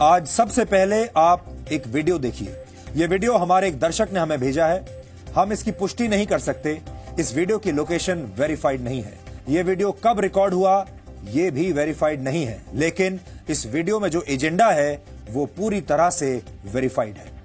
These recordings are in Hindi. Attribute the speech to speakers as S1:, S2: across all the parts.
S1: आज सबसे पहले आप एक वीडियो देखिए। यह वीडियो हमारे एक दर्शक ने हमें भेजा है। हम इसकी पुष्टि नहीं कर सकते। इस वीडियो की लोकेशन वेरीफाइड नहीं है। यह वीडियो कब रिकॉर्ड हुआ यह भी वेरीफाइड नहीं है, लेकिन इस वीडियो में जो एजेंडा है वो पूरी तरह से वेरीफाइड है।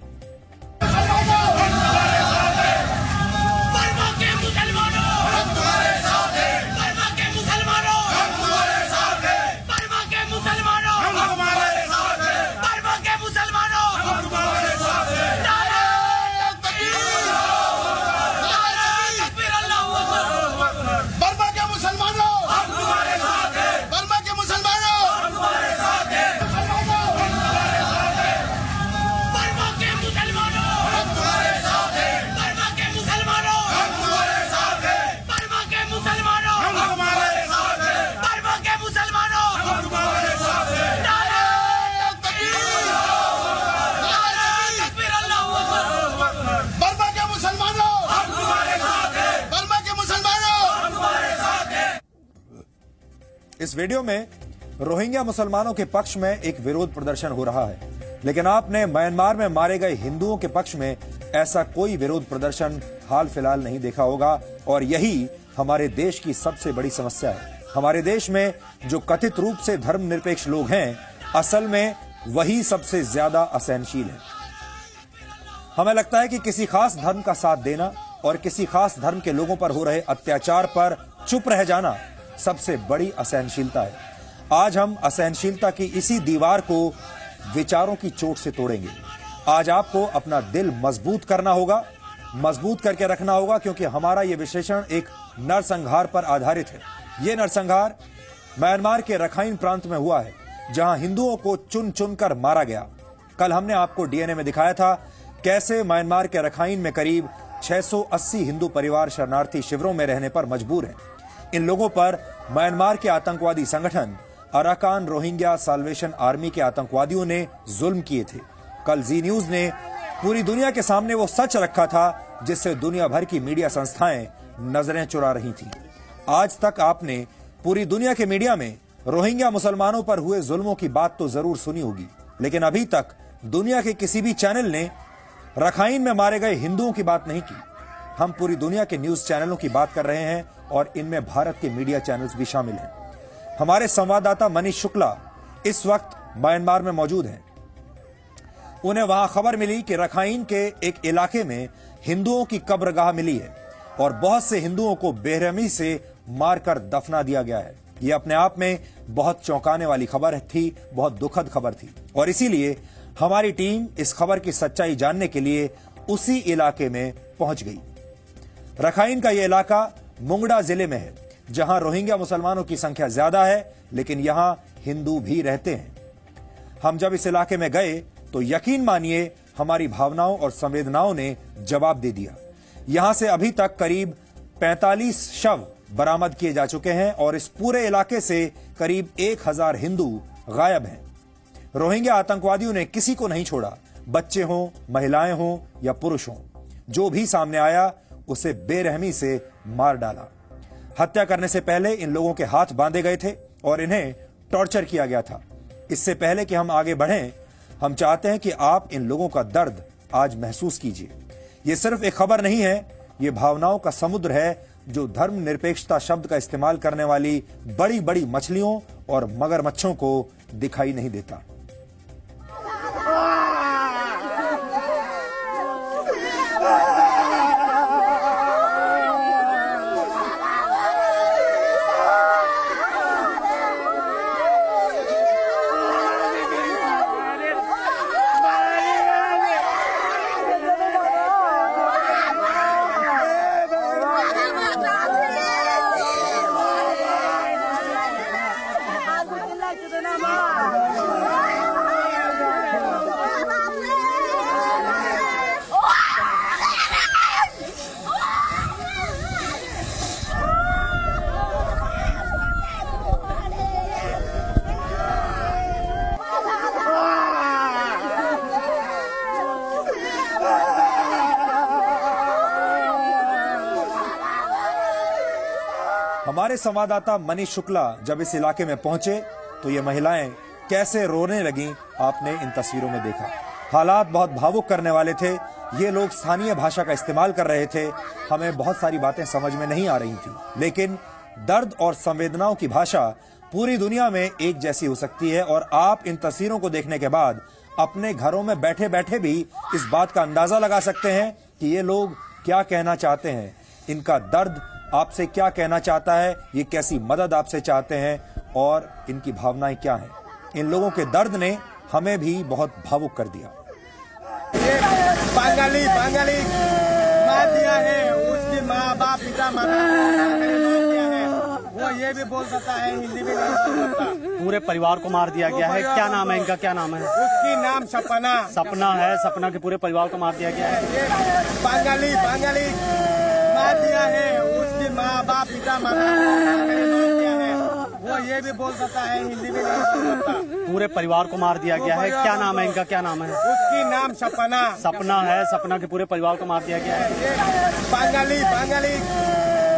S1: इस वीडियो में रोहिंग्या मुसलमानों के पक्ष में एक विरोध प्रदर्शन हो रहा है, लेकिन आपने म्यांमार में मारे गए हिंदुओं के पक्ष में ऐसा कोई विरोध प्रदर्शन हाल फिलहाल नहीं देखा होगा। और यही हमारे देश की सबसे बड़ी समस्या है। हमारे देश में जो कथित रूप से धर्मनिरपेक्ष लोग हैं, असल में वही सबसे ज्यादा असहनशील है। हमें लगता है कि किसी खास धर्म का साथ देना और किसी खास धर्म के लोगों पर हो रहे अत्याचार पर चुप रह जाना सबसे बड़ी असहनशीलता है। आज हम असहनशीलता की इसी दीवार को विचारों की चोट से तोड़ेंगे। आज आपको अपना दिल मजबूत करना होगा, मजबूत करके रखना होगा, क्योंकि हमारा यह विश्लेषण एक नरसंहार पर आधारित है। यह नरसंहार म्यांमार के रखाइन प्रांत में हुआ है, जहां हिंदुओं को चुन चुनकर मारा गया। कल हमने आपको डीएनए में दिखाया था कैसे म्यांमार के रखाइन में करीब 680 हिंदू परिवार शरणार्थी शिविरों में रहने पर मजबूर हैं। इन लोगों पर म्यांमार के आतंकवादी संगठन अराकान रोहिंग्या साल्वेशन आर्मी के आतंकवादियों ने जुल्म किए थे। कल जी न्यूज ने पूरी दुनिया के सामने वो सच रखा था जिससे दुनिया भर की मीडिया संस्थाएं नजरें चुरा रही थीं। आज तक आपने पूरी दुनिया के मीडिया में रोहिंग्या मुसलमानों पर हुए जुल्मों की बात तो जरूर सुनी होगी, लेकिन अभी तक दुनिया के किसी भी चैनल ने रखाइन में मारे गए हिंदुओं की बात नहीं की। हम पूरी दुनिया के न्यूज चैनलों की बात कर रहे हैं और इनमें भारत के मीडिया चैनल्स भी शामिल हैं। हमारे संवाददाता मनीष शुक्ला इस वक्त म्यांमार में मौजूद हैं। उन्हें वहां खबर मिली कि रखाइन के एक इलाके में हिंदुओं की कब्रगाह मिली है और बहुत से हिंदुओं को बेरहमी से मारकर दफना दिया गया है। यह अपने आप में बहुत चौंकाने वाली खबर थी, बहुत दुखद खबर थी, और इसीलिए हमारी टीम इस खबर की सच्चाई जानने के लिए उसी इलाके में पहुंच गई। रखाइन का यह इलाका मुंगडा जिले में है, जहां रोहिंग्या मुसलमानों की संख्या ज्यादा है, लेकिन यहां हिंदू भी रहते हैं। हम जब इस इलाके में गए तो यकीन मानिए हमारी भावनाओं और संवेदनाओं ने जवाब दे दिया। यहां से अभी तक करीब 45 शव बरामद किए जा चुके हैं और इस पूरे इलाके से करीब 1000 हिंदू गायब हैं। रोहिंग्या आतंकवादियों ने किसी को नहीं छोड़ा, बच्चे हों, महिलाएं हों या पुरुष हों। जो भी सामने आया उसे बेरहमी से मार डाला। हत्या करने से पहले इन लोगों के हाथ बांधे गए थे और इन्हें टॉर्चर किया गया था। इससे पहले कि हम आगे बढ़ें, हम चाहते हैं कि आप इन लोगों का दर्द आज महसूस कीजिए। यह सिर्फ एक खबर नहीं है, यह भावनाओं का समुद्र है जो धर्मनिरपेक्षता शब्द का इस्तेमाल करने वाली बड़ी बड़ी मछलियों और मगरमच्छों को दिखाई नहीं देता। हमारे संवाददाता मनीष शुक्ला जब इस इलाके में पहुंचे तो ये महिलाएं कैसे रोने लगी आपने इन तस्वीरों में देखा। हालात बहुत भावुक करने वाले थे। ये लोग स्थानीय भाषा का इस्तेमाल कर रहे थे। हमें बहुत सारी बातें समझ में नहीं आ रही थी, लेकिन दर्द और संवेदनाओं की भाषा पूरी दुनिया में एक जैसी हो सकती है। और आप इन तस्वीरों को देखने के बाद अपने घरों में बैठे बैठे भी इस बात का अंदाजा लगा सकते हैं कि ये लोग क्या कहना चाहते हैं, इनका दर्द आपसे क्या कहना चाहता है, ये कैसी मदद आपसे चाहते हैं और इनकी भावनाएं क्या हैं। इन लोगों के दर्द ने हमें भी बहुत भावुक कर दिया।
S2: ये बंगाली मार दिया है, उसकी माँ बाप पिता माता मार दिया है। वो ये भी बोल सकता है, हिंदी भी नहीं बोल सकता।
S3: पूरे परिवार को मार दिया गया है। क्या नाम है इनका, क्या नाम है?
S2: उसकी नाम सपना
S3: है। सपना के पूरे परिवार को मार दिया गया है।
S2: ये बंगाली मार दिया है, उसकी माँ बाप पिता माता मार दिया है। वो ये भी बोल सकता है, हिंदी भी नहीं बोल सकता।
S3: पूरे परिवार को मार दिया गया है। क्या नाम है इनका, क्या नाम है?
S2: उसकी नाम
S3: सपना है। सपना के पूरे परिवार को मार दिया गया है।
S2: ये बंगाली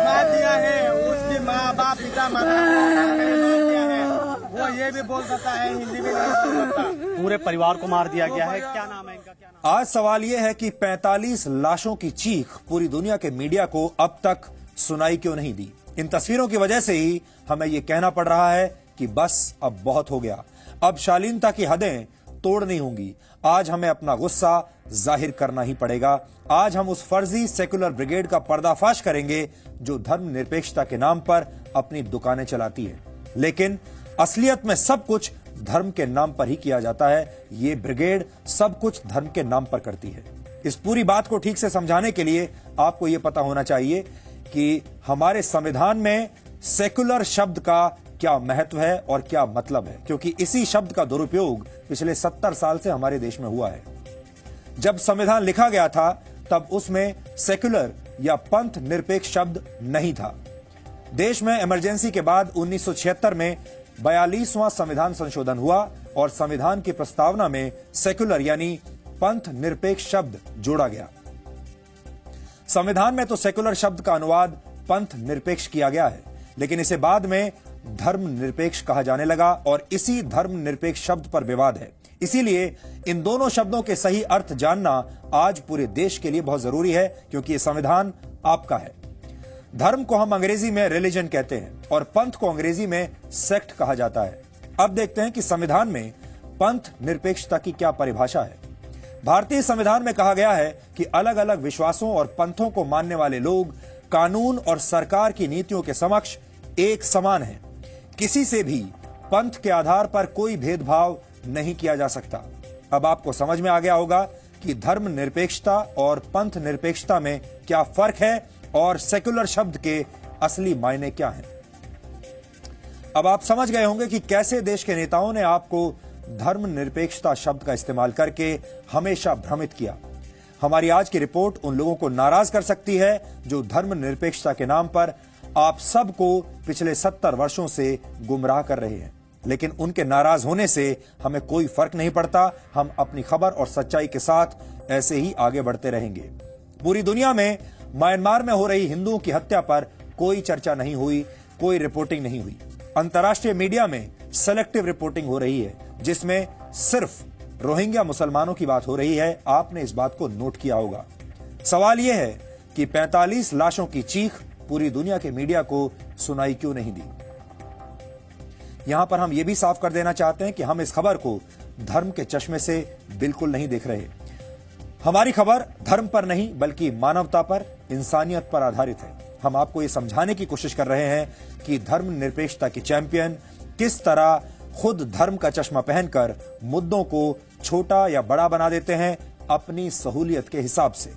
S2: मार दिया है, उसकी माँ बाप पिता माता मार दिया है। वो ये भी बोल सकता है, हिंदी भी नहीं बोल सकता।
S3: पूरे परिवार को मार दिया गया है। क्या नाम है इनका, क्या नाम?
S1: आज सवाल यह है कि 45 लाशों की चीख पूरी दुनिया के मीडिया को अब तक सुनाई क्यों नहीं दी। इन तस्वीरों की वजह से ही हमें यह कहना पड़ रहा है कि बस अब बहुत हो गया, अब शालीनता की हदें तोड़नी होंगी। आज हमें अपना गुस्सा जाहिर करना ही पड़ेगा। आज हम उस फर्जी सेकुलर ब्रिगेड का पर्दाफाश करेंगे जो धर्मनिरपेक्षता के नाम पर अपनी दुकानें चलाती है, लेकिन असलियत में सब कुछ धर्म के नाम पर ही किया जाता है। ये ब्रिगेड सब कुछ धर्म के नाम पर करती है। इस पूरी बात को ठीक से समझाने के लिए आपको यह पता होना चाहिए कि हमारे संविधान में सेकुलर शब्द का क्या महत्व है और क्या मतलब है, क्योंकि इसी शब्द का दुरुपयोग पिछले 70 साल से हमारे देश में हुआ है। जब संविधान लिखा गया था तब उसमें सेकुलर या पंथ निरपेक्ष शब्द नहीं था। देश में इमरजेंसी के बाद 1976 में 42वां संविधान संशोधन हुआ और संविधान की प्रस्तावना में सेकुलर यानी पंथ निरपेक्ष शब्द जोड़ा गया। संविधान में तो सेकुलर शब्द का अनुवाद पंथ निरपेक्ष किया गया है, लेकिन इसे बाद में धर्म निरपेक्ष कहा जाने लगा और इसी धर्म निरपेक्ष शब्द पर विवाद है। इसीलिए इन दोनों शब्दों के सही अर्थ जानना आज पूरे देश के लिए बहुत जरूरी है, क्योंकि यह संविधान आपका है। धर्म को हम अंग्रेजी में रिलीजन कहते हैं और पंथ को अंग्रेजी में सेक्ट कहा जाता है। अब देखते हैं कि संविधान में पंथ निरपेक्षता की क्या परिभाषा है। भारतीय संविधान में कहा गया है कि अलग अलग विश्वासों और पंथों को मानने वाले लोग कानून और सरकार की नीतियों के समक्ष एक समान हैं। किसी से भी पंथ के आधार पर कोई भेदभाव नहीं किया जा सकता। अब आपको समझ में आ गया होगा कि धर्म निरपेक्षता और पंथ निरपेक्षता में क्या फर्क है और सेकुलर शब्द के असली मायने क्या हैं। अब आप समझ गए होंगे कि कैसे देश के नेताओं ने आपको धर्म निरपेक्षता शब्द का इस्तेमाल करके हमेशा भ्रमित किया। हमारी आज की रिपोर्ट उन लोगों को नाराज कर सकती है जो धर्म निरपेक्षता के नाम पर आप सबको पिछले 70 वर्षों से गुमराह कर रहे हैं, लेकिन उनके नाराज होने से हमें कोई फर्क नहीं पड़ता। हम अपनी खबर और सच्चाई के साथ ऐसे ही आगे बढ़ते रहेंगे। पूरी दुनिया में म्यांमार में हो रही हिंदुओं की हत्या पर कोई चर्चा नहीं हुई, कोई रिपोर्टिंग नहीं हुई। अंतर्राष्ट्रीय मीडिया में सेलेक्टिव रिपोर्टिंग हो रही है, जिसमें सिर्फ रोहिंग्या मुसलमानों की बात हो रही है। आपने इस बात को नोट किया होगा। सवाल यह है कि 45 लाशों की चीख पूरी दुनिया के मीडिया को सुनाई क्यों नहीं दी। यहां पर हम यह भी साफ कर देना चाहते हैं कि हम इस खबर को धर्म के चश्मे से बिल्कुल नहीं देख रहे। हमारी खबर धर्म पर नहीं बल्कि मानवता पर, इंसानियत पर आधारित है। हम आपको यह समझाने की कोशिश कर रहे हैं कि धर्म निरपेक्षता के चैंपियन किस तरह खुद धर्म का चश्मा पहनकर मुद्दों को छोटा या बड़ा बना देते हैं अपनी सहूलियत के हिसाब से।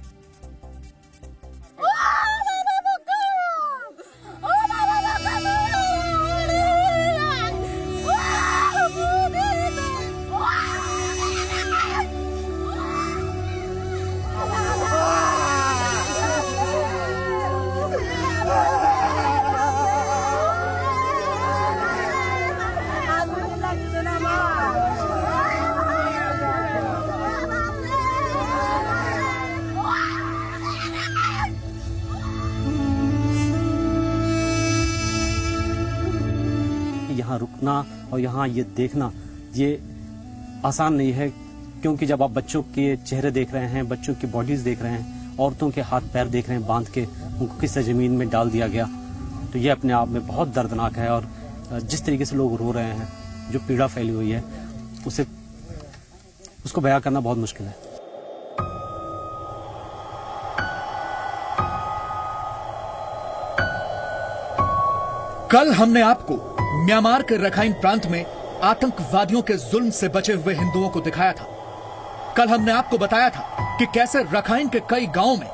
S3: यहाँ रुकना और यहाँ ये देखना ये आसान नहीं है, क्योंकि जब आप बच्चों के चेहरे देख रहे हैं, बच्चों की बॉडीज देख रहे हैं, औरतों के हाथ पैर देख रहे हैं बांध के, उनको किस जमीन में डाल दिया गया, तो ये अपने आप में बहुत दर्दनाक है। और जिस तरीके से लोग रो रहे हैं, जो पीड़ा फैली हुई है, उसको बयां करना बहुत मुश्किल है।
S4: कल हमने आपको म्यांमार के रखाइन प्रांत में आतंकवादियों के जुल्म से बचे हुए हिंदुओं को दिखाया था। कल हमने आपको बताया था कि कैसे रखाइन के कई गांवों में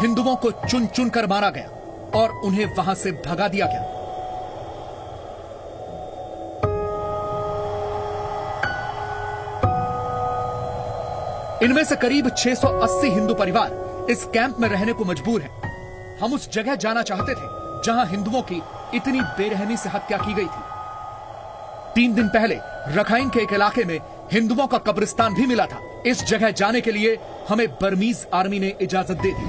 S4: हिंदुओं को चुन चुन कर मारा गया और उन्हें वहां से भगा दिया गया। इनमें से करीब 680 हिंदू परिवार इस कैंप में रहने को मजबूर हैं। हम उस जगह जाना चाहते थे जहां हिंदुओं की इतनी बेरहमी से हत्या की गई थी। 3 दिन पहले रखाइन के एक इलाके में हिंदुओं का कब्रिस्तान भी मिला था। इस जगह जाने के लिए हमें बर्मीज आर्मी ने इजाजत दे दी।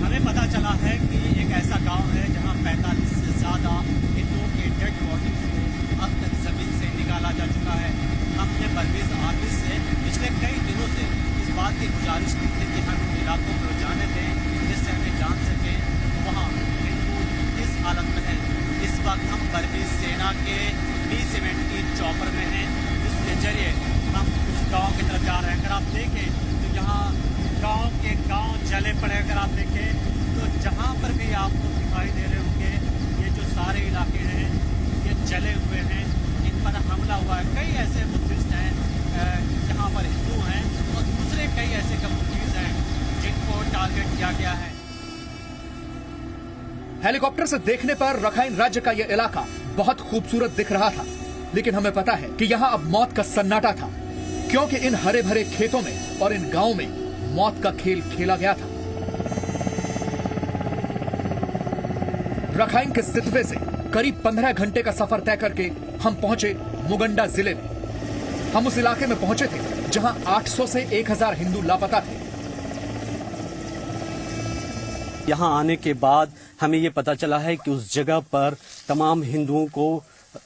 S3: हमें पता चला है कि एक ऐसा गांव है जहां 45 से ज्यादा हिंदुओं के डेड बॉडीज को अब तक जमीन से निकाला जा चुका है। हमने बर्मीज आर्मी से पिछले कई दिनों से इस बात की गुजारिश की थी कि हम इलाकों को जाने दें, जिससे हमें जान सकें वहाँ हिंदू किस हालत में है। इस वक्त हम बर्मीज सेना के B-17 चॉपर में हैं, जिसके जरिए हम उस गांव की तरफ जा रहे हैं। अगर आप देखें तो यहाँ गांव के गांव जले पड़े। अगर आप देखें तो जहाँ पर भी आपको दिखाई दे रहे होंगे, ये जो सारे इलाके हैं ये जले हुए हैं, इन पर हमला हुआ है। कई ऐसे बुद्धिस्ट हैं जहाँ पर हिंदू हैं और दूसरे कई ऐसे कम्युनिटीज हैं जिनको टारगेट किया गया है।
S4: हेलीकॉप्टर से देखने पर रखाइन राज्य का यह इलाका बहुत खूबसूरत दिख रहा था, लेकिन हमें पता है कि यहाँ अब मौत का सन्नाटा था, क्योंकि इन हरे भरे खेतों में और इन गांवों में मौत का खेल खेला गया था। रखाइन के सितवे से करीब 15 घंटे का सफर तय करके हम पहुंचे मुगंडा जिले में। हम उस इलाके में पहुंचे थे जहां 800 से 1000 हिंदू लापता थे।
S3: यहाँ आने के बाद हमें ये पता चला है कि उस जगह पर तमाम हिंदुओं को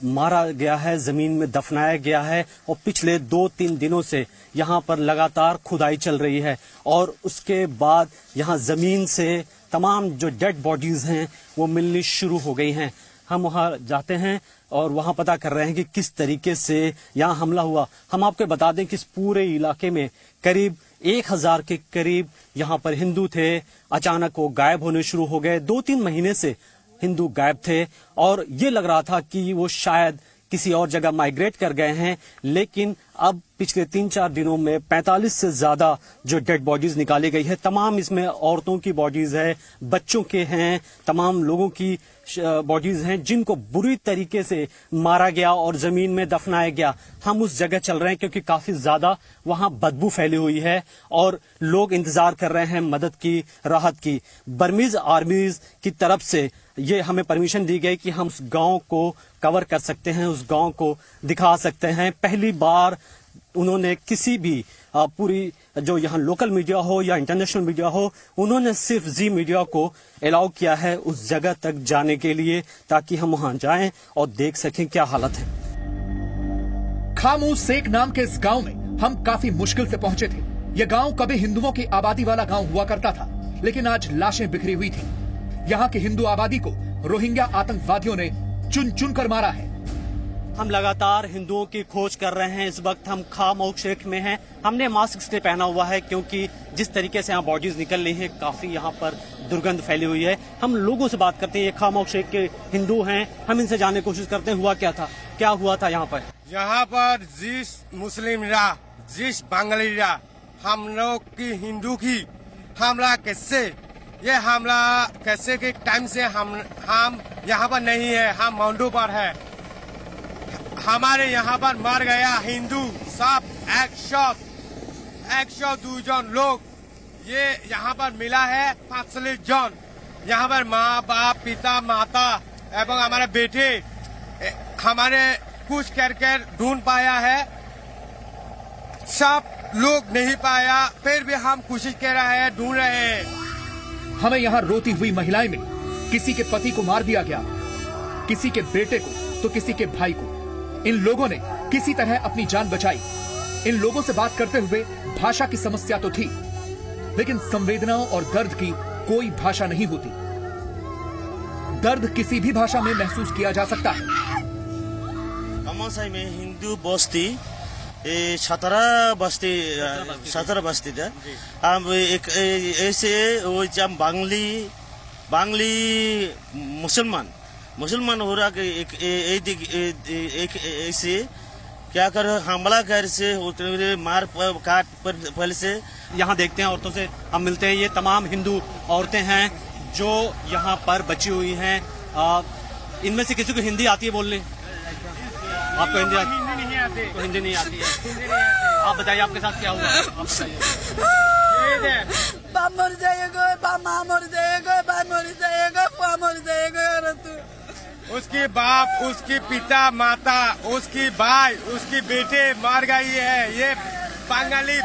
S3: मारा गया है, जमीन में दफनाया गया है और पिछले 2-3 दिनों से यहाँ पर लगातार खुदाई चल रही है। और उसके बाद यहाँ जमीन से तमाम जो डेड बॉडीज हैं वो मिलनी शुरू हो गई हैं। हम वहाँ जाते हैं और वहाँ पता कर रहे हैं कि किस तरीके से यहाँ हमला हुआ। हम आपको बता दें कि इस पूरे इलाके में करीब 1000 के करीब यहाँ पर हिंदू थे। अचानक वो गायब होने शुरू हो गए। 2-3 महीने से हिंदू गायब थे और ये लग रहा था कि वो शायद किसी और जगह माइग्रेट कर गए हैं, लेकिन अब पिछले 3-4 दिनों में 45 से ज्यादा जो डेड बॉडीज निकाली गई है, तमाम इसमें औरतों की बॉडीज है, बच्चों के हैं, तमाम लोगों की बॉडीज हैं जिनको बुरी तरीके से मारा गया और जमीन में दफनाया गया। हम उस जगह चल रहे हैं क्योंकि काफी ज्यादा वहां बदबू फैली हुई है और लोग इंतजार कर रहे हैं मदद की, राहत की। बर्मीज आर्मीज की तरफ से ये हमें परमिशन दी गई कि हम उस गांव को कवर कर सकते हैं, उस गांव को दिखा सकते हैं। पहली बार उन्होंने किसी भी पूरी जो यहाँ लोकल मीडिया हो या इंटरनेशनल मीडिया हो, उन्होंने सिर्फ जी मीडिया को अलाउ किया है उस जगह तक जाने के लिए, ताकि हम वहां जाएं और देख सकें क्या हालत है।
S4: खामू सेक नाम के इस गांव में हम काफी मुश्किल से पहुंचे थे। यह गांव कभी हिंदुओं की आबादी वाला गांव हुआ करता था, लेकिन आज लाशें बिखरी हुई थी। यहाँ की हिंदू आबादी को रोहिंग्या आतंकवादियों ने चुन चुन कर मारा है।
S3: हम लगातार हिंदुओं की खोज कर रहे हैं। इस वक्त हम खामोक शेख में हैं। हमने मास्क इसलिए पहना हुआ है क्योंकि जिस तरीके से यहाँ बॉडीज निकल रही हैं, काफी यहाँ पर दुर्गंध फैली हुई है। हम लोगों से बात करते हैं, ये खामोक शेख के हिंदू हैं, हम इनसे जानने की कोशिश करते हैं हुआ क्या था, क्या हुआ था यहाँ पर।
S2: यहाँ पर जिस मुस्लिम रहा, जिस बंगाली रहा, हम लोग की हिंदू की हमला कैसे, ये हमला कैसे के टाइम से हम यहाँ पर नहीं है, हम माउंटू पर है। हमारे यहाँ पर मर गया हिंदू सब 102 जन लोग। ये यहाँ पर मिला है 45 जन। यहाँ पर माँ बाप, पिता, माता एवं हमारे बेटे हमारे कुछ कर ढूंढ पाया है, सब लोग नहीं पाया, फिर भी हम कोशिश कर रहे हैं, ढूंढ रहे हैं।
S4: हमें यहाँ रोती हुई महिलाएं मिली। किसी के पति को मार दिया गया, किसी के बेटे को तो किसी के भाई को। इन लोगों ने किसी तरह अपनी जान बचाई। इन लोगों से बात करते हुए भाषा की समस्या तो थी, लेकिन संवेदनाओं और दर्द की कोई भाषा नहीं होती। दर्द किसी भी भाषा में महसूस किया जा सकता है।
S5: अमासाई में हिंदू बस्ती 17 बस्ती था। हम एक ऐसे वो जब बांग्ली मुसलमान हो रहा एक ऐसे क्या कर हमला कर से मार काट पहले से।
S3: यहाँ देखते हैं औरतों से हम मिलते हैं। ये तमाम हिंदू औरतें हैं जो यहाँ पर बची हुई हैं। इनमें से किसी को हिंदी आती है बोलने? आपको हिंदी आती है?
S2: हिंदी नहीं आती।
S3: तो हिंदी नहीं आती है। आप बताइए आपके साथ क्या हुआ? आप बताइए।
S6: बाप मर जाएगा, बाप माँ मर जाएगा, बाप मर जाएगा, फुआ मर जाएगा।
S2: उसकी बाप, उसकी पिता माता, उसकी भाई, उसकी बेटे मार गई है। ये बंगाली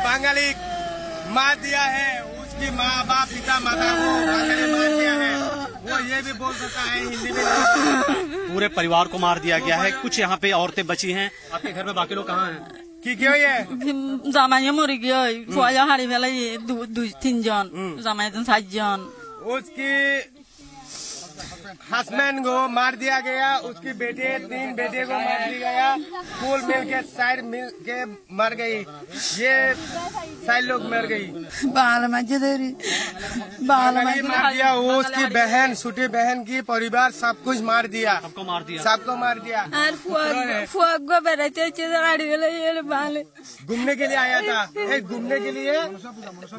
S2: मार दिया है। उसकी माँ बाप पिता माता को बंगाली मार दिया है। वो ये भी बोल सकता है हिंदी में।
S3: पूरे परिवार को मार दिया गया है। कुछ यहाँ पे औरतें बची हैं। आपके घर में बाकी लोग कहाँ हैं?
S2: क्यों ये
S6: जामाइया मर गया, फुआ हारी फेलाई 2-3 जन, जामाई 7 जन।
S2: उसकी हस्बैंड को मार दिया गया। उसकी 3 बेटे को मार दिया गया। फूल मिल के साइड मिल के मर गई। ये साइड लोग मर गई।
S6: बाल मार
S2: दिया। वो उसकी बहन, छोटी बहन की परिवार सब कुछ मार दिया। सबको मार दिया।
S6: फुआ को बैठे बाल
S2: घूमने के लिए आया था। घूमने के लिए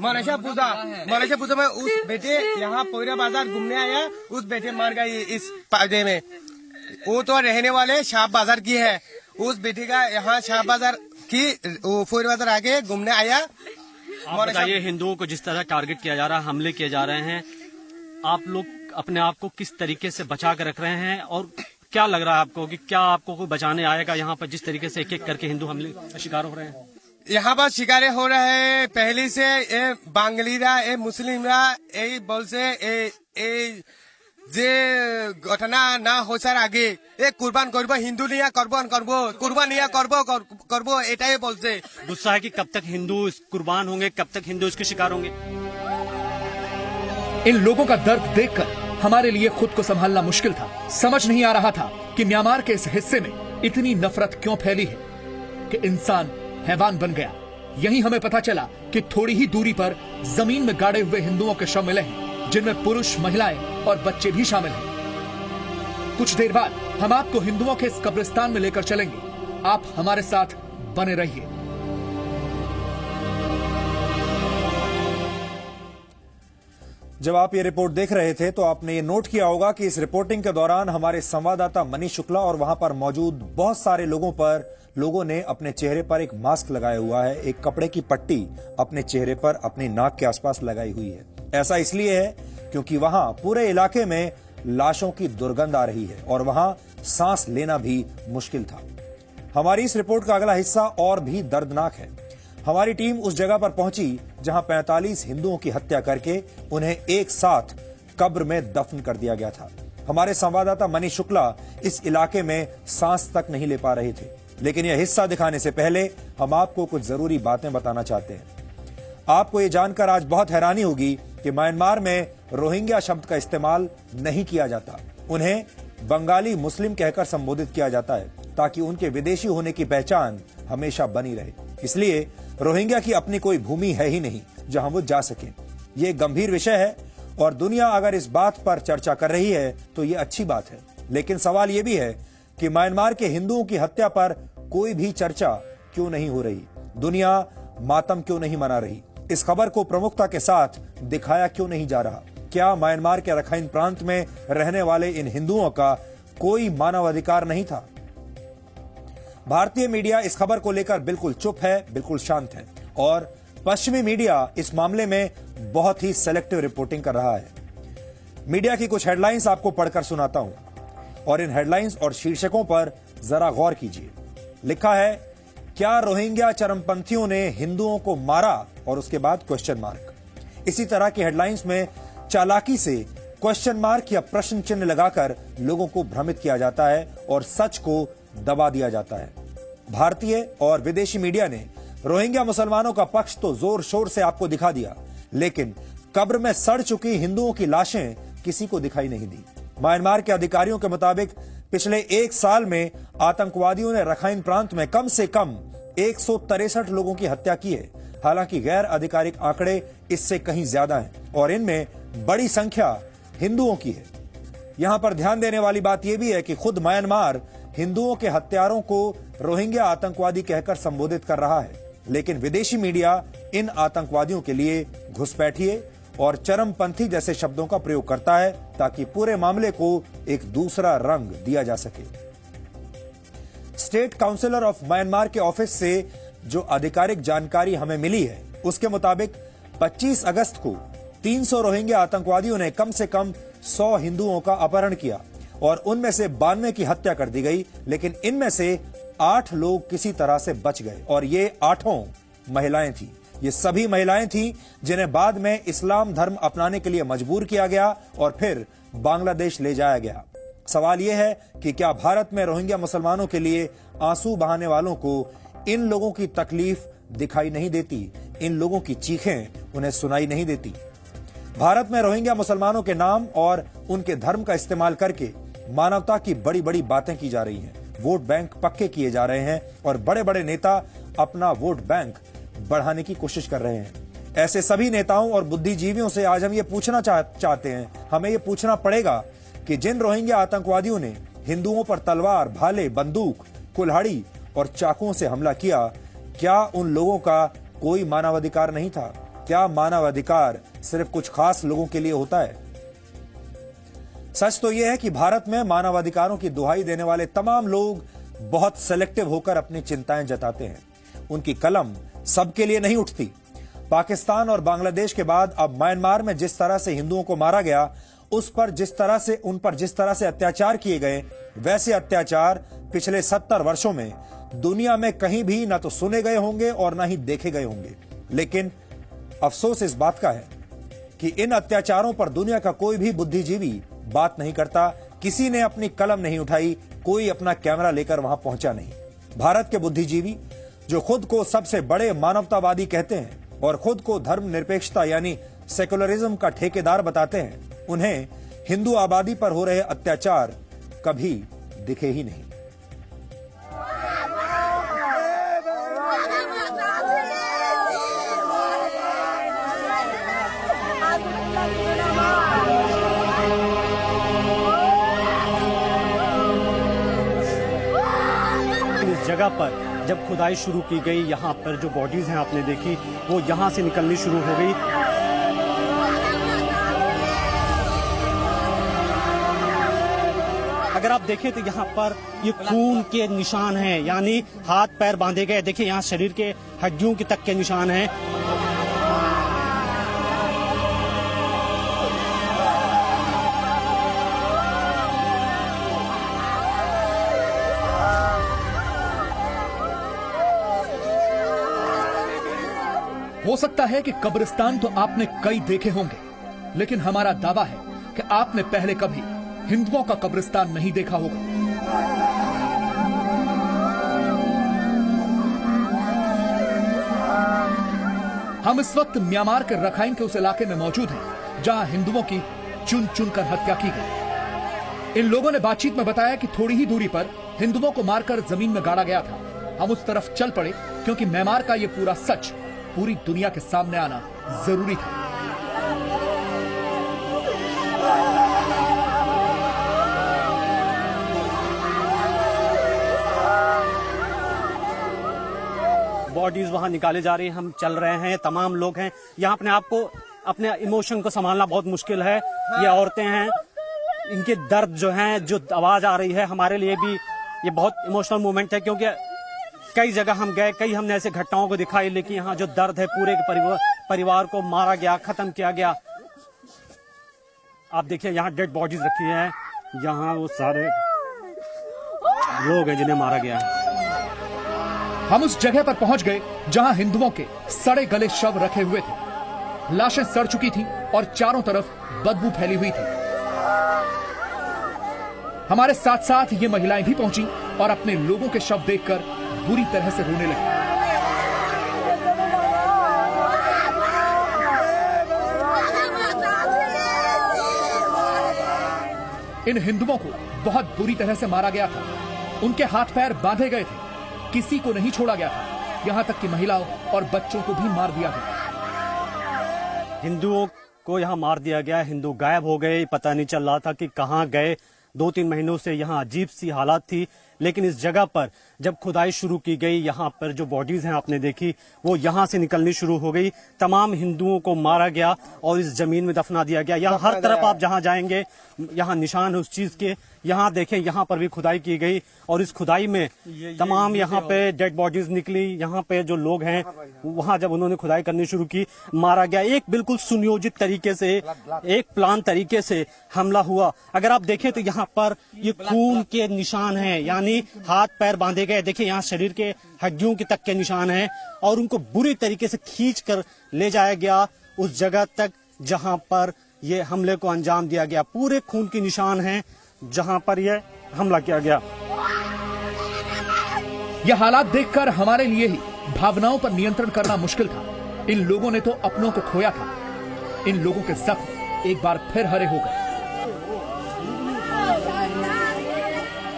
S2: मलेशिया पूजा में उस बेटे यहाँ पोयरा बाजार घूमने आया। उस बेटे मर गई इस पौधे में। वो तो रहने वाले शाह बाजार की है। उस बेटे का यहाँ शाह बाजार की पोयरा बाजार आके घूमने आया।
S3: आप बताइए, हिंदुओं को जिस तरह टारगेट किया जा रहा है, हमले किए जा रहे हैं, आप लोग अपने आप को किस तरीके से बचा कर रख रहे हैं? और क्या लग रहा है आपको कि क्या आपको कोई बचाने आएगा यहाँ पर, जिस तरीके से एक-एक करके हिंदू हमले का शिकार हो रहे हैं?
S2: यहाँ पर शिकारे हो रहे हैं। पहले से ये बांग्ली रहा, ये मुस्लिम रहा, यही बोल से যে ঘটনা না হোসার আগে কুরবান করবো, হিন্দু নিয়ে কুরবান নিয়ে করবো এটাই বলছে।
S3: गुस्सा है कि कब तक हिंदू कुर्बान होंगे, कब तक हिंदू इसके शिकार होंगे?
S4: इन लोगों का दर्द देखकर हमारे लिए खुद को संभालना मुश्किल था। समझ नहीं आ रहा था कि म्यांमार के इस हिस्से में इतनी नफरत क्यों फैली है कि इंसान हैवान बन गया। यहीं हमें पता चला कि थोड़ी ही दूरी पर जमीन में गाड़े हुए हिंदुओं के शव मिले हैं, जिनमें पुरुष, महिलाएं और बच्चे भी शामिल हैं। कुछ देर बाद हम आपको हिंदुओं के इस कब्रिस्तान में लेकर चलेंगे। आप हमारे साथ बने रहिए।
S1: जब आप ये रिपोर्ट देख रहे थे तो आपने ये नोट किया होगा कि इस रिपोर्टिंग के दौरान हमारे संवाददाता मनीष शुक्ला और वहां पर मौजूद बहुत सारे लोगों ने अपने चेहरे पर एक मास्क लगाया हुआ है, एक कपड़े की पट्टी अपने चेहरे पर, अपनी नाक के आसपास लगाई हुई है। ऐसा इसलिए है क्योंकि वहां पूरे इलाके में लाशों की दुर्गंध आ रही है और वहां सांस लेना भी मुश्किल था। हमारी इस रिपोर्ट का अगला हिस्सा और भी दर्दनाक है। हमारी टीम उस जगह पर पहुंची जहां 45 हिंदुओं की हत्या करके उन्हें एक साथ कब्र में दफन कर दिया गया था। हमारे संवाददाता मनीष शुक्ला इस इलाके में सांस तक नहीं ले पा रहे थे, लेकिन यह हिस्सा दिखाने से पहले हम आपको कुछ जरूरी बातें बताना चाहते हैं। आपको यह जानकर आज बहुत हैरानी होगी कि म्यांमार में रोहिंग्या शब्द का इस्तेमाल नहीं किया जाता। उन्हें बंगाली मुस्लिम कहकर संबोधित किया जाता है ताकि उनके विदेशी होने की पहचान हमेशा बनी रहे। इसलिए रोहिंग्या की अपनी कोई भूमि है ही नहीं जहां वो जा सके। ये गंभीर विषय है और दुनिया अगर इस बात पर चर्चा कर रही है तो ये अच्छी बात है, लेकिन सवाल ये भी है कि म्यांमार के हिंदुओं की हत्या पर कोई भी चर्चा क्यों नहीं हो रही? दुनिया मातम क्यों नहीं मना रही? इस खबर को प्रमुखता के साथ दिखाया क्यों नहीं जा रहा? क्या म्यांमार के रखाइन प्रांत में रहने वाले इन हिंदुओं का कोई मानवाधिकार नहीं था? भारतीय मीडिया इस खबर को लेकर बिल्कुल चुप है, बिल्कुल शांत है और पश्चिमी मीडिया इस मामले में बहुत ही सेलेक्टिव रिपोर्टिंग कर रहा है। मीडिया की कुछ हेडलाइंस आपको पढ़कर सुनाता हूं और इन हेडलाइंस और शीर्षकों पर जरा गौर कीजिए। लिखा है, क्या रोहिंग्या चरमपंथियों ने हिंदुओं को मारा? और उसके बाद क्वेश्चन मार्क। इसी तरह की हेडलाइंस में चालाकी से क्वेश्चन मार्क या प्रश्न चिन्ह लगाकर लोगों को भ्रमित किया जाता है और सच को दबा दिया जाता है। भारतीय और विदेशी मीडिया ने रोहिंग्या मुसलमानों का पक्ष तो जोर शोर से आपको दिखा दिया, लेकिन कब्र में सड़ चुकी हिंदुओं की लाशें किसी को दिखाई नहीं दी। म्यांमार के अधिकारियों के मुताबिक पिछले 1 साल में आतंकवादियों ने रखाइन प्रांत में कम से कम 163 लोगों की हत्या की है। हालांकि गैर आधिकारिक आंकड़े इससे कहीं ज्यादा हैं और इनमें बड़ी संख्या हिंदुओं की है। यहां पर ध्यान देने वाली बात यह भी है कि खुद म्यांमार हिंदुओं के हत्यारों को रोहिंग्या आतंकवादी कहकर संबोधित कर रहा है, लेकिन विदेशी मीडिया इन आतंकवादियों के लिए घुसपैठिए और चरमपंथी जैसे शब्दों का प्रयोग करता है ताकि पूरे मामले को एक दूसरा रंग दिया जा सके। स्टेट काउंसिलर ऑफ म्यांमार के ऑफिस से जो आधिकारिक जानकारी हमें मिली है, उसके मुताबिक 25 अगस्त को 300 रोहिंग्या आतंकवादियों ने कम से कम 100 हिंदुओं का अपहरण किया और उनमें से 92 की हत्या कर दी गई, लेकिन इनमें से 8 लोग किसी तरह से बच गए और ये 8 महिलाएं थी। ये सभी महिलाएं थीं जिन्हें बाद में इस्लाम धर्म अपनाने के लिए मजबूर किया गया और फिर बांग्लादेश ले जाया गया। सवाल यह है कि क्या भारत में रोहिंग्या मुसलमानों के लिए आंसू बहाने वालों को इन लोगों की तकलीफ दिखाई नहीं देती, इन लोगों की चीखें उन्हें सुनाई नहीं देती। भारत में रोहिंग्या मुसलमानों के नाम और उनके धर्म का इस्तेमाल करके मानवता की बड़ी बड़ी बातें की जा रही हैं। वोट बैंक पक्के किए जा रहे हैं और बड़े बड़े नेता अपना वोट बैंक बढ़ाने की कोशिश कर रहे हैं। ऐसे सभी नेताओं और बुद्धिजीवियों से आज हम ये पूछना चाहते हैं, हमें ये पूछना पड़ेगा कि जिन रोहिंग्या आतंकवादियों ने हिंदुओं पर तलवार, भाले, बंदूक, कुल्हाड़ी और चाकुओं से हमला किया, क्या उन लोगों का कोई मानवाधिकार नहीं था? क्या मानवाधिकार सिर्फ कुछ खास लोगों के लिए होता है? सच तो यह है कि भारत में मानवाधिकारों की दुहाई देने वाले तमाम लोग बहुत सेलेक्टिव होकर अपनी चिंताएं जताते हैं। उनकी कलम सबके लिए नहीं उठती। पाकिस्तान और बांग्लादेश के बाद अब म्यांमार में जिस तरह से हिंदुओं को मारा गया, उन पर जिस तरह से अत्याचार किए गए, वैसे अत्याचार पिछले 70 वर्षों में दुनिया में कहीं भी न तो सुने गए होंगे और न ही देखे गए होंगे। लेकिन अफसोस इस बात का है कि इन अत्याचारों पर दुनिया का कोई भी बुद्धिजीवी बात नहीं करता, किसी ने अपनी कलम नहीं उठाई, कोई अपना कैमरा लेकर वहां पहुंचा नहीं। भारत के बुद्धिजीवी जो खुद को सबसे बड़े मानवतावादी कहते हैं और खुद को धर्मनिरपेक्षता यानी सेकुलरिज्म का ठेकेदार बताते हैं, उन्हें हिंदू आबादी पर हो रहे अत्याचार कभी दिखे ही नहीं।
S3: इस जगह पर जब खुदाई शुरू की गई, यहाँ पर जो बॉडीज हैं आपने देखी, वो यहाँ से निकलनी शुरू हो गई। अगर आप देखें तो यहाँ पर ये खून के निशान हैं, यानी हाथ पैर बांधे गए। देखिए यहाँ शरीर के हड्डियों की तक के निशान हैं।
S4: हो सकता है कि कब्रिस्तान तो आपने कई देखे होंगे, लेकिन हमारा दावा है कि आपने पहले कभी हिंदुओं का कब्रिस्तान नहीं देखा होगा। हम इस वक्त म्यांमार के रखाइन के उस इलाके में मौजूद हैं जहां हिंदुओं की चुन चुनकर हत्या की गई। इन लोगों ने बातचीत में बताया कि थोड़ी ही दूरी पर हिंदुओं को मारकर जमीन में गाड़ा गया था। हम उस तरफ चल पड़े क्योंकि म्यांमार का यह पूरा सच पूरी दुनिया के सामने आना जरूरी था।
S3: बॉडीज वहां निकाले जा रही हैं, हम चल रहे हैं, तमाम लोग हैं यहाँ। अपने आप को, अपने इमोशन को संभालना बहुत मुश्किल है। ये औरतें हैं, इनके दर्द जो है, जो आवाज आ रही है, हमारे लिए भी ये बहुत इमोशनल मोमेंट है, क्योंकि कई जगह हम गए, कई हमने ऐसे घटनाओं को दिखाई, लेकिन यहाँ जो दर्द है, पूरे के परिवार को मारा गया, खत्म किया गया। आप देखिए यहाँ डेड बॉडीज रखी है, यहाँ वो सारे लोग हैं जिन्हें मारा गया है।
S4: हम उस जगह पर पहुंच गए जहां हिंदुओं के सड़े गले शव रखे हुए थे। लाशें सड़ चुकी थीं और चारों तरफ बदबू फैली हुई थी। हमारे साथ साथ ये महिलाएं भी पहुंची और अपने लोगों के शव देखकर बुरी तरह से रोने लगे। इन हिंदुओं को बहुत बुरी तरह से मारा गया था। उनके हाथ पैर बांधे गए थे, किसी को नहीं छोड़ा गया था, यहां तक कि महिलाओं और बच्चों को भी मार दिया गया।
S3: हिंदुओं को यहाँ मार दिया गया, हिंदू गायब हो गए, पता नहीं चल रहा था कि कहाँ गए। 2-3 महीनों से यहाँ अजीब सी हालात थी, लेकिन इस जगह पर जब खुदाई शुरू की गई, यहाँ पर जो बॉडीज हैं आपने देखी, वो यहाँ से निकलनी शुरू हो गई। तमाम हिंदुओं को मारा गया और इस जमीन में दफना दिया गया। यहाँ हर तरफ आप जहाँ जाएंगे यहाँ निशान है उस चीज के। यहाँ देखें, यहाँ पर भी खुदाई की गई और इस खुदाई में तमाम यहाँ पे डेड बॉडीज निकली। यहाँ पे जो लोग हैं वहाँ जब उन्होंने खुदाई करनी शुरू की, मारा गया। एक बिल्कुल सुनियोजित तरीके से, एक प्लान तरीके से हमला हुआ। अगर आप देखें तो यहाँ पर ये खून के निशान हैं, यानी हाथ पैर बांधे गए। देखिए यहाँ शरीर के हड्डियों के तक के निशान हैं और उनको बुरी तरीके से खींच कर ले जाया गया उस जगह तक जहां पर ये हमले को अंजाम दिया गया। पूरे खून के निशान हैं जहां पर यह हमला किया गया।
S4: यह हालात देखकर हमारे लिए ही भावनाओं पर नियंत्रण करना मुश्किल था। इन लोगों ने तो अपनों को खोया था। इन लोगों के जख्म एक बार फिर हरे हो गए।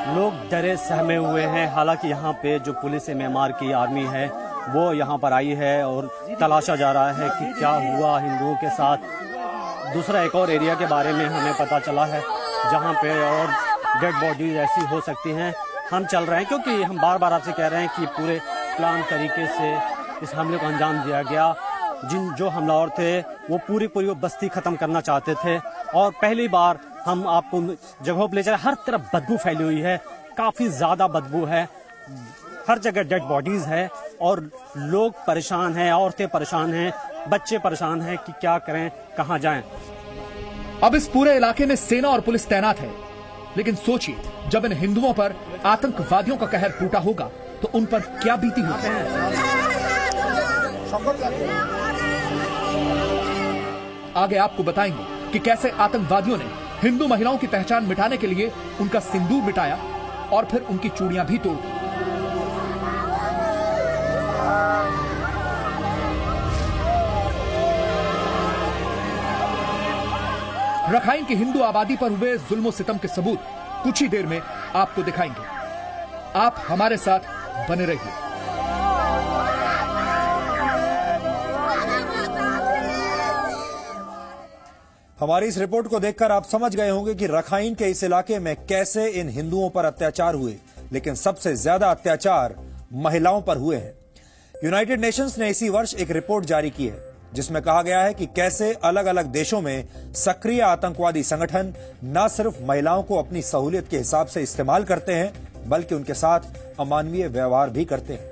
S3: लोग डरे सहमे हुए हैं। हालांकि यहाँ पे जो पुलिस म्यांमार की आर्मी है वो यहाँ पर आई है और तलाशा जा रहा है कि क्या हुआ हिंदुओं के साथ। दूसरा एक और एरिया के बारे में हमें पता चला है जहाँ पे और डेड बॉडीज ऐसी हो सकती हैं। हम चल रहे हैं क्योंकि हम बार बार आपसे कह रहे हैं कि पूरे प्लान तरीके से इस हमले को अंजाम दिया गया। जो हमलावर थे वो पूरी बस्ती खत्म करना चाहते थे और पहली बार हम आपको जगहों पर ले जा रहे हैं। हर तरफ बदबू फैली हुई है, काफी ज्यादा बदबू है, हर जगह डेड बॉडीज है और लोग परेशान हैं, औरतें परेशान हैं, बच्चे परेशान हैं कि क्या करें, कहां जाएं।
S4: अब इस पूरे इलाके में सेना और पुलिस तैनात है, लेकिन सोचिए जब इन हिंदुओं पर आतंकवादियों का कहर टूटा होगा तो उन पर क्या बीती होगी। आगे आपको बताएंगे कि कैसे आतंकवादियों ने हिंदू महिलाओं की पहचान मिटाने के लिए उनका सिंदूर मिटाया और फिर उनकी चूड़ियां भी तोड़ दी। रखाइन की हिंदू आबादी पर हुए जुल्म सितम के सबूत कुछ ही देर में आपको दिखाएंगे। आप हमारे साथ बने रहिए।
S1: हमारी इस रिपोर्ट को देखकर आप समझ गए होंगे कि रखाइन के इस इलाके में कैसे इन हिंदुओं पर अत्याचार हुए, लेकिन सबसे ज्यादा अत्याचार महिलाओं पर हुए हैं। यूनाइटेड नेशंस ने इसी वर्ष एक रिपोर्ट जारी की है जिसमें कहा गया है कि कैसे अलग अलग देशों में सक्रिय आतंकवादी संगठन न सिर्फ महिलाओं को अपनी सहूलियत के हिसाब से इस्तेमाल करते हैं बल्कि उनके साथ अमानवीय व्यवहार भी करते हैं।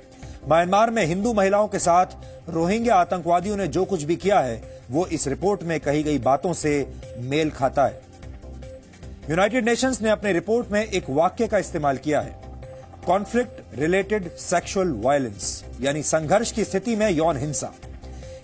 S1: म्यांमार में हिंदू महिलाओं के साथ रोहिंग्या आतंकवादियों ने जो कुछ भी किया है वो इस रिपोर्ट में कही गई बातों से मेल खाता है। यूनाइटेड नेशंस ने अपनी रिपोर्ट में एक वाक्य का इस्तेमाल किया है, कॉन्फ्लिक्ट रिलेटेड सेक्सुअल वायलेंस, यानी संघर्ष की स्थिति में यौन हिंसा।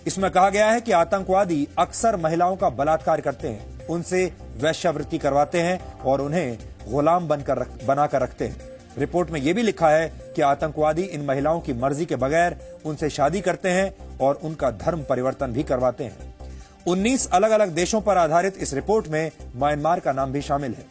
S1: इसमें कहा गया है कि आतंकवादी अक्सर महिलाओं का बलात्कार करते हैं, उनसे वैश्यावृत्ति करवाते हैं और उन्हें गुलाम बनाकर रखते हैं। रिपोर्ट में यह भी लिखा है कि आतंकवादी इन महिलाओं की मर्जी के बगैर उनसे शादी करते हैं और उनका धर्म परिवर्तन भी करवाते हैं। 19 अलग अलग देशों पर आधारित इस रिपोर्ट में म्यांमार का नाम भी शामिल है।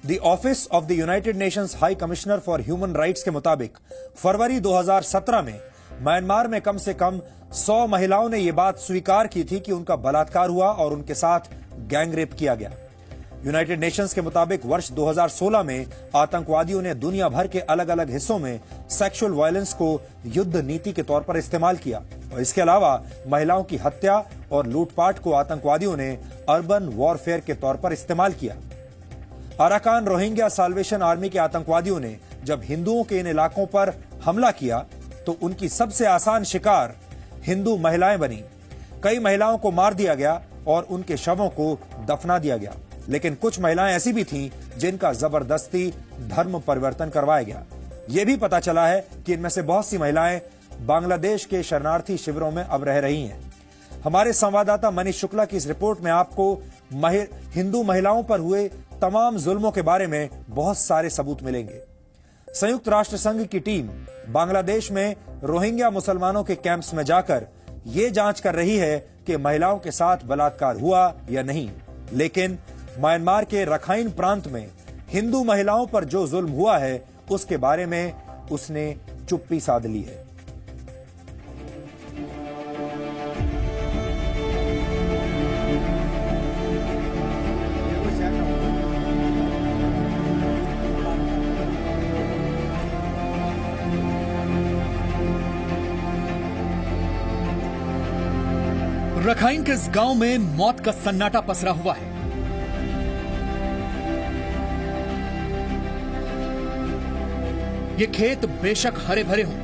S1: The office of the United Nations high commissioner for human rights के मुताबिक फरवरी 2017 में म्यांमार में कम से कम 100 महिलाओं ने यह बात स्वीकार की थी कि उनका बलात्कार हुआ और उनके साथ गैंगरेप किया गया। यूनाइटेड नेशंस के मुताबिक वर्ष 2016 में आतंकवादियों ने दुनिया भर के अलग अलग हिस्सों में सेक्सुअल वायलेंस को युद्ध नीति के तौर पर इस्तेमाल किया और इसके अलावा महिलाओं की हत्या और लूटपाट को आतंकवादियों ने अर्बन वॉरफेयर के तौर पर इस्तेमाल किया। अराकान रोहिंग्या साल्वेशन आर्मी के आतंकवादियों ने जब हिंदुओं के इन इलाकों पर हमला किया तो उनकी सबसे आसान शिकार हिंदू महिलाएं बनी। कई महिलाओं को मार दिया गया और उनके शवों को दफना दिया गया, लेकिन कुछ महिलाएं ऐसी भी थीं जिनका जबरदस्ती धर्म परिवर्तन करवाया गया। यह भी पता चला है कि इनमें से बहुत सी महिलाएं बांग्लादेश के शरणार्थी शिविरों में अब रह रही हैं। हमारे संवाददाता मनीष शुक्ला की इस रिपोर्ट में आपको हिंदू महिलाओं पर हुए तमाम जुल्मों के बारे में बहुत सारे सबूत मिलेंगे। संयुक्त राष्ट्र संघ की टीम बांग्लादेश में रोहिंग्या मुसलमानों के कैंप्स में जाकर ये जांच कर रही है कि महिलाओं के साथ बलात्कार हुआ या नहीं। लेकिन म्यांमार के रखाइन प्रांत में हिंदू महिलाओं पर जो जुल्म हुआ है उसके बारे में उसने चुप्पी साध ली है।
S4: रखाइन के इस गांव में मौत का सन्नाटा पसरा हुआ है। ये खेत बेशक हरे भरे हों,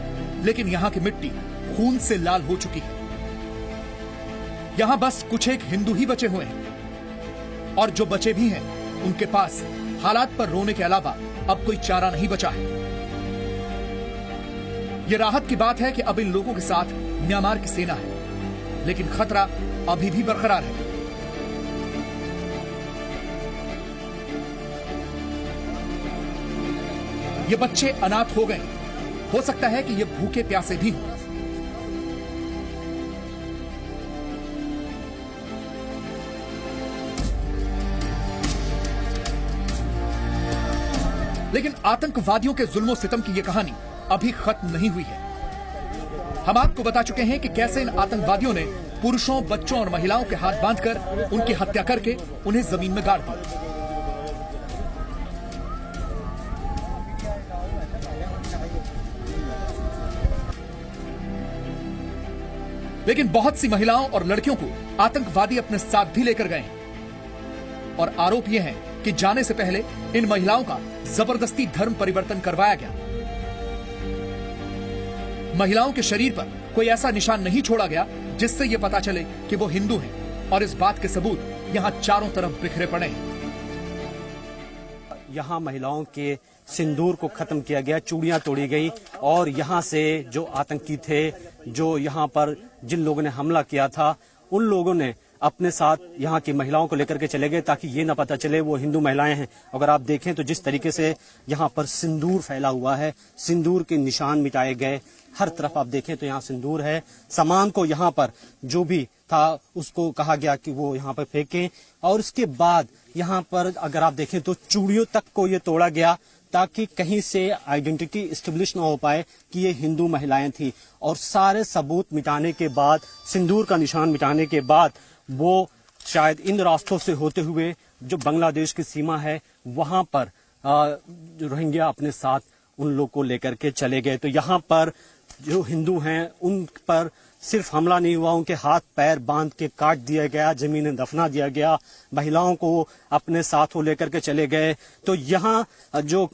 S4: लेकिन यहां की मिट्टी खून से लाल हो चुकी है। यहां बस कुछ एक हिंदू ही बचे हुए हैं, और जो बचे भी हैं, उनके पास हालात पर रोने के अलावा अब कोई चारा नहीं बचा है। यह राहत की बात है कि अब इन लोगों के साथ म्यांमार की सेना है, लेकिन खतरा अभी भी बरकरार है। ये बच्चे अनाथ हो गए। हो सकता है कि ये भूखे प्यासे भी हों। लेकिन आतंकवादियों के जुल्मों सितम की यह कहानी अभी खत्म नहीं हुई है। हम आपको बता चुके हैं कि कैसे इन आतंकवादियों ने पुरुषों, बच्चों और महिलाओं के हाथ बांधकर उनकी हत्या करके उन्हें जमीन में गाड़ दिया। लेकिन बहुत सी महिलाओं और लड़कियों को आतंकवादी अपने साथ भी लेकर गए हैं, और आरोप यह है कि जाने से पहले इन महिलाओं का जबरदस्ती धर्म परिवर्तन करवाया गया। महिलाओं के शरीर पर कोई ऐसा निशान नहीं छोड़ा गया जिससे यह पता चले कि वो हिंदू हैं, और इस बात के सबूत यहां चारों तरफ बिखरे पड़े हैं।
S3: यहाँ महिलाओं के सिंदूर को खत्म किया गया, चूड़ियां तोड़ी गई, और यहाँ से जो आतंकी थे, जो यहाँ पर जिन लोगों ने हमला किया था, उन लोगों ने अपने साथ यहाँ की महिलाओं को लेकर के चले गए ताकि ये ना पता चले वो हिंदू महिलाएं हैं। अगर आप देखें तो जिस तरीके से यहाँ पर सिंदूर फैला हुआ है, सिंदूर के निशान मिटाए गए, हर तरफ आप देखें तो यहाँ सिंदूर है। सामान को यहाँ पर जो भी था उसको कहा गया कि वो यहाँ पर फेंकें, और उसके बाद यहाँ पर अगर आप देखें तो चूड़ियों तक को ये तोड़ा गया ताकि कहीं से आइडेंटिटी एस्टेब्लिश ना हो पाए कि ये हिंदू महिलाएं थी। और सारे सबूत मिटाने के बाद, सिंदूर का निशान मिटाने के बाद, वो शायद इन रास्तों से होते हुए जो बांग्लादेश की सीमा है वहां पर जो रोहिंग्या अपने साथ उन लोग को लेकर के चले गए। तो यहाँ पर जो हिंदू हैं उन पर सिर्फ हमला नहीं हुआ, उनके हाथ पैर बांध के काट दिया गया, जमीन में दफना दिया गया, महिलाओं को अपने साथ वो लेकर के चले गए। तो यहाँ जो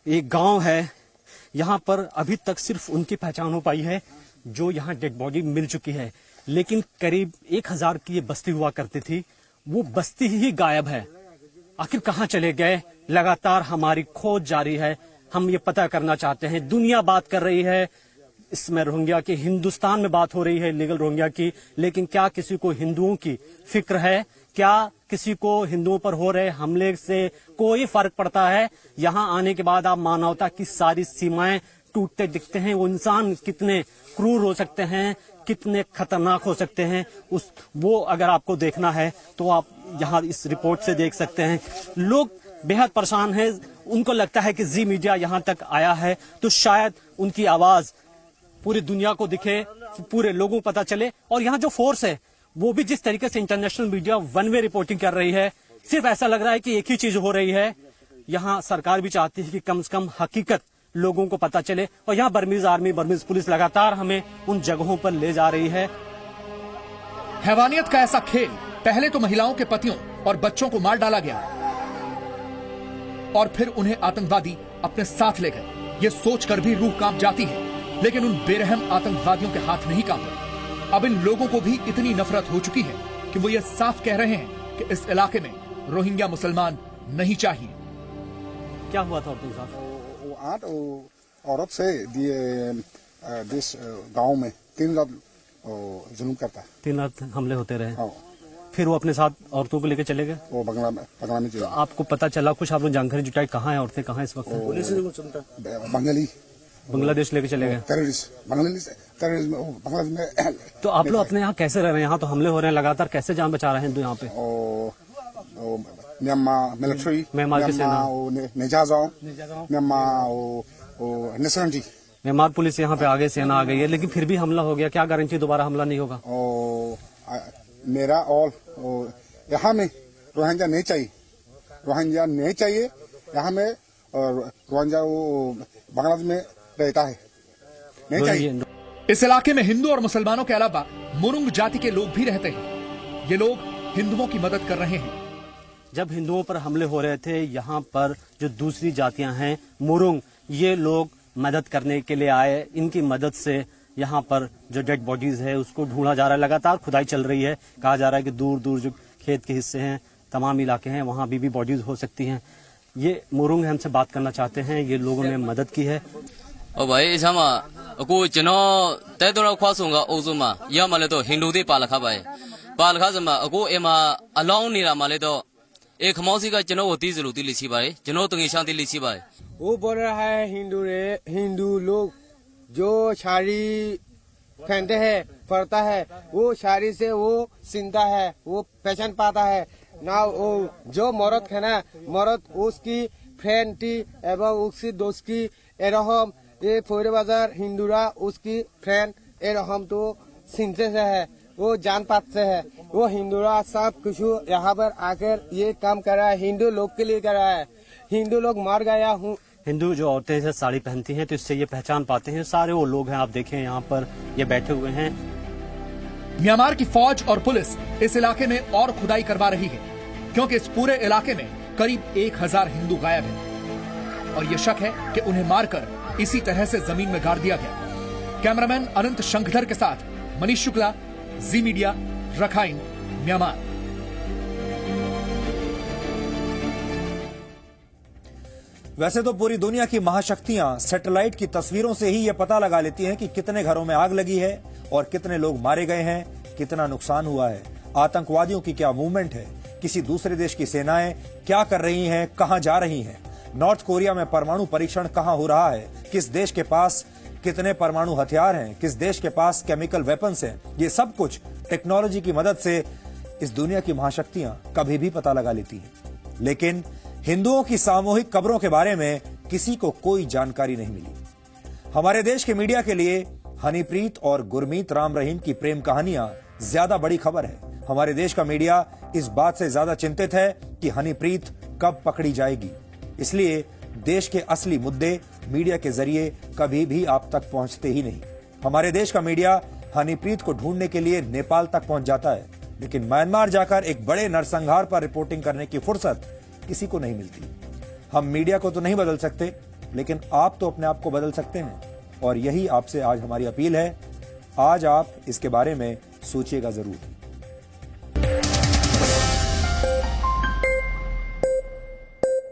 S3: एक गांव है, यहाँ पर अभी तक सिर्फ उनकी पहचान हो पाई है जो यहाँ डेड बॉडी मिल चुकी है। लेकिन करीब 1000 की ये बस्ती हुआ करती थी, वो बस्ती ही गायब है। आखिर कहाँ चले गए? लगातार हमारी खोज जारी है। हम ये पता करना चाहते हैं। दुनिया बात कर रही है इसमें रोहिंग्या की, हिंदुस्तान में बात हो रही है इलीगल रोहिंग्या की, लेकिन क्या किसी को हिंदुओं की फिक्र है? क्या किसी को हिंदुओं पर हो रहे हमले से कोई फर्क पड़ता है? यहाँ आने के बाद आप मानवता की सारी सीमाएं टूटते दिखते हैं। वो इंसान कितने क्रूर हो सकते हैं, कितने खतरनाक हो सकते हैं, वो अगर आपको देखना है तो आप यहाँ इस रिपोर्ट से देख सकते हैं। लोग बेहद परेशान हैं। उनको लगता है कि जी मीडिया यहाँ तक आया है तो शायद उनकी आवाज पूरी दुनिया को दिखे, पूरे लोगों को पता चले। और यहाँ जो फोर्स है वो भी जिस तरीके से international media one way reporting कर रही है, सिर्फ ऐसा लग रहा है कि एक ही चीज हो रही है। यहाँ सरकार भी चाहती है कि कम से कम हकीकत लोगों को पता चले, और यहाँ बर्मीज आर्मी, बर्मीज पुलिस लगातार हमें उन जगहों पर ले जा रही है।
S4: हैवानियत का ऐसा खेल, पहले तो महिलाओं के पतियों और बच्चों को मार डाला गया और फिर उन्हें आतंकवादी अपने साथ ले गए। ये सोचकर भी रूह कांप जाती है, लेकिन उन बेरहम आतंकवादियों के हाथ नहीं कांपे। अब इन लोगों को भी इतनी नफरत हो चुकी है कि वो ये साफ कह रहे हैं कि इस इलाके में रोहिंग्या मुसलमान नहीं चाहिए।
S3: क्या हुआ था अर्जुन साहब?
S7: वो 8 औरत से गांव में 3 रात जुल्म करता है।
S3: 3 रात हमले होते रहे। फिर वो अपने साथ औरतों को लेकर चले गए।
S7: वो बंगला में
S3: तो
S7: चले
S3: आपको पता चला कुछ, आप लोग जानकारी जुटाई, कहाँ है औरतें, कहाँ है इस वक्त?
S7: बंगाली
S3: बांग्लादेश लेके चले गए।
S7: टेररिस्ट बांग्लादेश में।
S3: तो आप लोग अपने यहाँ कैसे रह रहे हैं? यहाँ तो हमले हो रहे हैं लगातार, कैसे जान बचा रहे हैं हिंदू यहाँ पे?
S7: म्यांमार मिलिट्री,
S3: म्यांमार की सेना, म्यांमार पुलिस यहाँ पे आगे, सेना आ गई है, लेकिन फिर भी हमला हो गया। क्या गारंटी दोबारा हमला नहीं होगा?
S7: मेरा और यहाँ में रोहिंग्या नहीं चाहिए, यहाँ में रोहिंग्या वो बांग्लादेश में रहता है, नहीं चाहिए।
S4: इस इलाके में हिंदू और मुसलमानों के अलावा मुरुंग जाति के लोग भी रहते हैं। ये लोग हिंदुओं की मदद कर रहे हैं।
S3: जब हिंदुओं पर हमले हो रहे थे, यहाँ पर जो दूसरी जातियां हैं मुरुंग, ये लोग मदद करने के लिए आए। इनकी मदद से यहाँ पर जो डेड बॉडीज है उसको ढूंढा जा रहा है, लगातार खुदाई चल रही है। कहा जा रहा है कि दूर दूर जो खेत के हिस्से हैं, तमाम इलाके हैं, वहाँ अभी भी बॉडीज हो सकती हैं। ये मुरुंग हमसे बात करना चाहते हैं, ये लोगों ने मदद की है।
S8: ओ भाई इसामा को जनो तेदोरा ख्वासोंगा ओजुमा या माले तो हिंदू दे पालखा भाई पालखा जमा को एमा अलाउ नीरा माले तो एक मौसी का जनो होती जरूरती लिसी भाई जनो तो शांति लिसी भाई।
S2: वो बोल रहा है हिंदू लोग जो साड़ी पहनते हैं पड़ता है, वो साड़ी से वो सिंता है, वो पहचान पाता है ना। वो जो मरद है ना, मरद उसकी फ्रेंड थी एवं उसकी दोस्त की एरहम, ये फोरे बाजार हिंदूरा उसकी फ्रेंड एरहम तो सिंते से है, वो जान पात से है। वो हिंदूरा सब कुछ यहाँ पर आकर ये काम कर रहा है, हिंदू लोग के लिए कर रहा है। हिंदू लोग मर गया हूँ।
S3: हिंदू जो औरतें से साड़ी पहनती हैं तो इससे ये पहचान पाते हैं, सारे वो लोग हैं। आप देखें यहाँ पर ये बैठे हुए हैं।
S4: म्यांमार की फौज और पुलिस इस इलाके में और खुदाई करवा रही है, क्योंकि इस पूरे इलाके में करीब 1000 हिंदू गायब हैं और ये शक है कि उन्हें मारकर इसी तरह से जमीन में गाड़ दिया गया। कैमरामैन अनंत शंखधर के साथ मनीष शुक्ला, जी मीडिया, रखाइन, म्यांमार।
S1: वैसे तो पूरी दुनिया की महाशक्तियां सैटेलाइट की तस्वीरों से ही यह पता लगा लेती हैं कि कितने घरों में आग लगी है और कितने लोग मारे गए हैं, कितना नुकसान हुआ है, आतंकवादियों की क्या मूवमेंट है, किसी दूसरे देश की सेनाएं क्या कर रही हैं, कहां जा रही हैं, नॉर्थ कोरिया में परमाणु परीक्षण कहां हो रहा है, किस देश के पास कितने परमाणु हथियार हैं, किस देश के पास केमिकल वेपन्स हैं। ये सब कुछ टेक्नोलॉजी की मदद से इस दुनिया की महाशक्तियां कभी भी पता लगा लेती हैं। लेकिन हिंदुओं की सामूहिक कब्रों के बारे में किसी को कोई जानकारी नहीं मिली। हमारे देश के मीडिया के लिए हनीप्रीत और गुरमीत राम रहीम की प्रेम कहानियां ज्यादा बड़ी खबर है। हमारे देश का मीडिया इस बात से ज्यादा चिंतित है कि हनीप्रीत कब पकड़ी जाएगी। इसलिए देश के असली मुद्दे मीडिया के जरिए कभी भी आप तक पहुंचते ही नहीं। हमारे देश का मीडिया हनीप्रीत को ढूंढने के लिए नेपाल तक पहुंच जाता है, लेकिन म्यांमार जाकर एक बड़े नरसंहार पर रिपोर्टिंग करने की फुर्सत किसी को नहीं मिलती। हम मीडिया को तो नहीं बदल सकते, लेकिन आप तो अपने आप को बदल सकते हैं, और यही आपसे आज हमारी अपील है। आज आप इसके बारे में सोचिएगा जरूर।